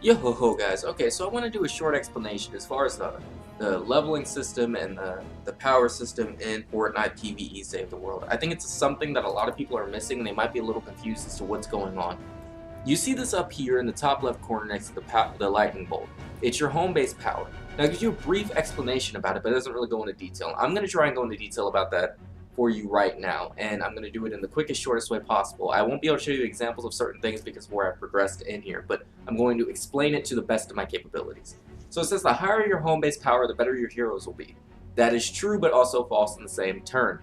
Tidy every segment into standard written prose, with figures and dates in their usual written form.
Yo-ho-ho guys, okay, so I want to do a short explanation as far as the leveling system and the power system in Fortnite PVE Save the World. I think it's something that a lot of people are missing and they might be a little confused as to what's going on. You see this up here in the top left corner next to the lightning bolt. It's your home base power. Now it gives you a brief explanation about it, but it doesn't really go into detail. I'm going to try and go into detail about that for you right now, and I'm going to do it in the quickest, shortest way possible. I won't be able to show you examples of certain things because of where I've progressed in here, but I'm going to explain it to the best of my capabilities. So it says the higher your home base power, the better your heroes will be. That is true, but also false in the same turn.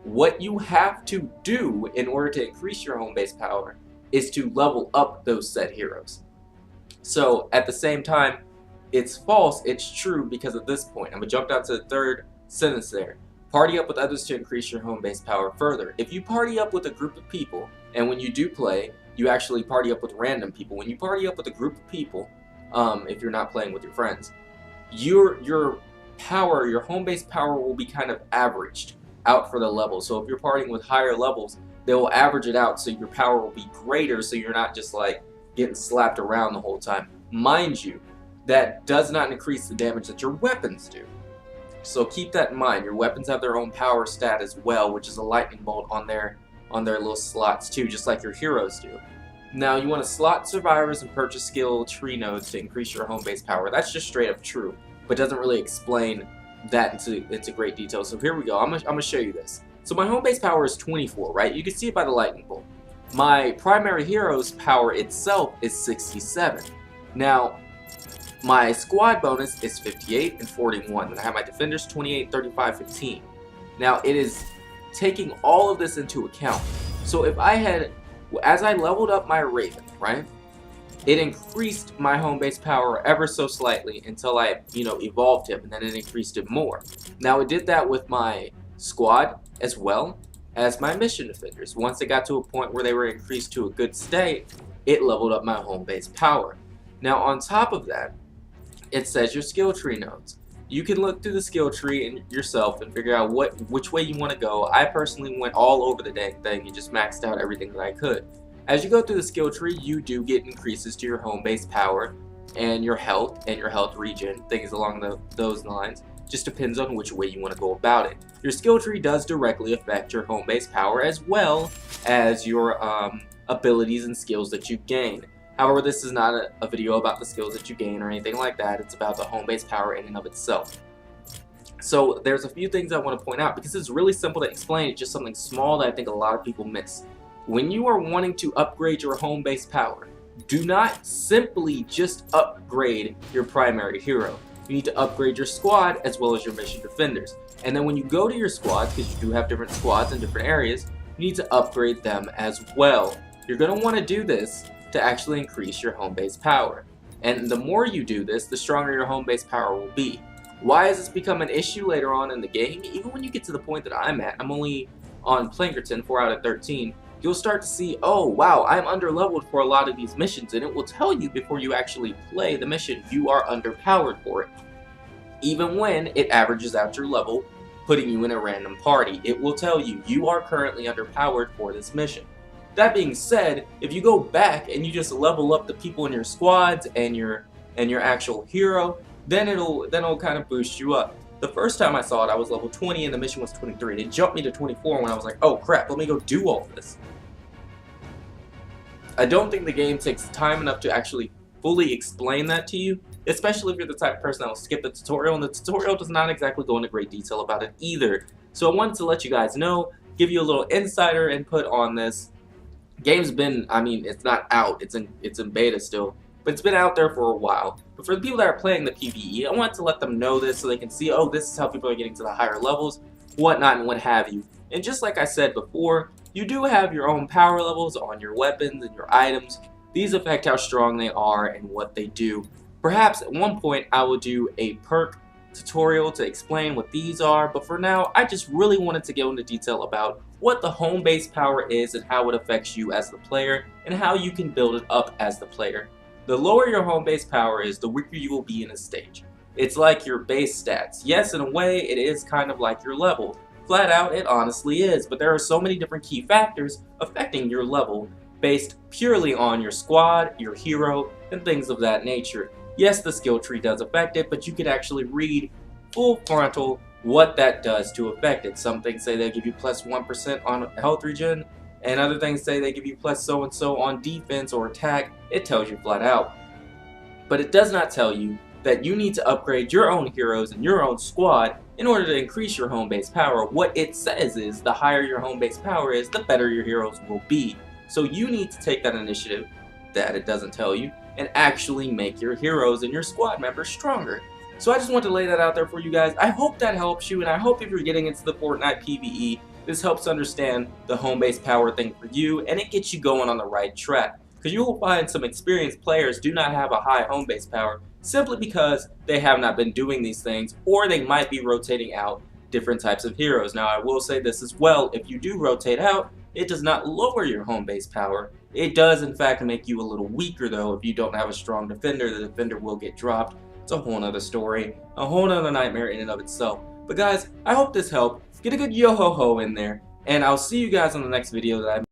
What you have to do in order to increase your home base power is to level up those said heroes. So at the same time, it's false, it's true because at this point. I'm going to jump down to the third sentence there. Party up with others to increase your home base power further. If you party up with a group of people, and when you do play, you actually party up with random people. When you party up with a group of people, if you're not playing with your friends, your power, your home base power will be kind of averaged out for the level. So if you're partying with higher levels, they will average it out so your power will be greater, so you're not just like getting slapped around the whole time. Mind you, that does not increase the damage that your weapons do. So keep that in mind. Your weapons have their own power stat as well, which is a lightning bolt on their little slots too, just like your heroes do. Now you want to slot survivors and purchase skill tree nodes to increase your home base power. That's just straight up true, but doesn't really explain that into great detail. So here we go. I'm gonna show you this. So my home base power is 24, right? You can see it by the lightning bolt. My primary hero's power itself is 67. Now my squad bonus is 58 and 41, and I have my defenders 28, 35, 15. Now it is taking all of this into account. So if I had, as I leveled up my Raven, right, it increased my home base power ever so slightly until I, evolved him, and then it increased it more. Now it did that with my squad as well as my mission defenders. Once it got to a point where they were increased to a good state, it leveled up my home base power. Now on top of that, it says your skill tree nodes. You can look through the skill tree and yourself and figure out which way you want to go. I personally went all over the dang thing and just maxed out everything that I could. As you go through the skill tree, you do get increases to your home base power and your health regen, things along those lines. Just depends on which way you want to go about it. Your skill tree does directly affect your home base power as well as your abilities and skills that you gain. However, this is not a video about the skills that you gain or anything like that. It's about the home base power in and of itself. So there's a few things I want to point out because it's really simple to explain. It's just something small that I think a lot of people miss. When you are wanting to upgrade your home base power, do not simply just upgrade your primary hero. You need to upgrade your squad as well as your mission defenders. And then when you go to your squads, because you do have different squads in different areas, you need to upgrade them as well. You're going to want to do this to actually increase your home base power. And the more you do this, the stronger your home base power will be. Why has this become an issue later on in the game? Even when you get to the point that I'm at, I'm only on Plankerton, 4 out of 13, you'll start to see, oh wow, I'm underleveled for a lot of these missions, and it will tell you before you actually play the mission you are underpowered for it. Even when it averages out your level, putting you in a random party, it will tell you you are currently underpowered for this mission. That being said, if you go back and you just level up the people in your squads and your actual hero, then it'll kind of boost you up. The first time I saw it, I was level 20 and the mission was 23. It jumped me to 24 when I was like, oh crap, let me go do all this. I don't think the game takes time enough to actually fully explain that to you, especially if you're the type of person that will skip the tutorial, and the tutorial does not exactly go into great detail about it either. So I wanted to let you guys know, give you a little insider input on this. Game's been, it's not out, it's in beta still, but it's been out there for a while. But for the people that are playing the PvE, I wanted to let them know this so they can see, oh, this is how people are getting to the higher levels, whatnot, and what have you. And just like I said before, you do have your own power levels on your weapons and your items. These affect how strong they are and what they do. Perhaps at one point I will do a perk tutorial to explain what these are, but for now I just really wanted to go into detail about what the home base power is and how it affects you as the player and how you can build it up as the player. The lower your home base power is, the weaker you will be in a stage. It's like your base stats. Yes, in a way it is kind of like your level. Flat out, it honestly is, but there are so many different key factors affecting your level based purely on your squad, your hero, and things of that nature. Yes, the skill tree does affect it, but you can actually read full frontal what that does to affect it. Some things say they give you plus 1% on health regen, and other things say they give you plus so and so on defense or attack. It tells you flat out. But it does not tell you that you need to upgrade your own heroes and your own squad in order to increase your home base power. What it says is the higher your home base power is, the better your heroes will be. So you need to take that initiative that it doesn't tell you and actually make your heroes and your squad members stronger. So I just want to lay that out there for you guys. I hope that helps you, and I hope if you're getting into the Fortnite PVE, this helps understand the home base power thing for you, and it gets you going on the right track. Because you will find some experienced players do not have a high home base power simply because they have not been doing these things, or they might be rotating out different types of heroes. Now I will say this as well, if you do rotate out, it does not lower your home base power. It does in fact make you a little weaker though. If you don't have a strong defender, the defender will get dropped. It's a whole nother story, a whole nother nightmare in and of itself. But guys, I hope this helped. Get a good yo-ho-ho in there, and I'll see you guys on the next video that I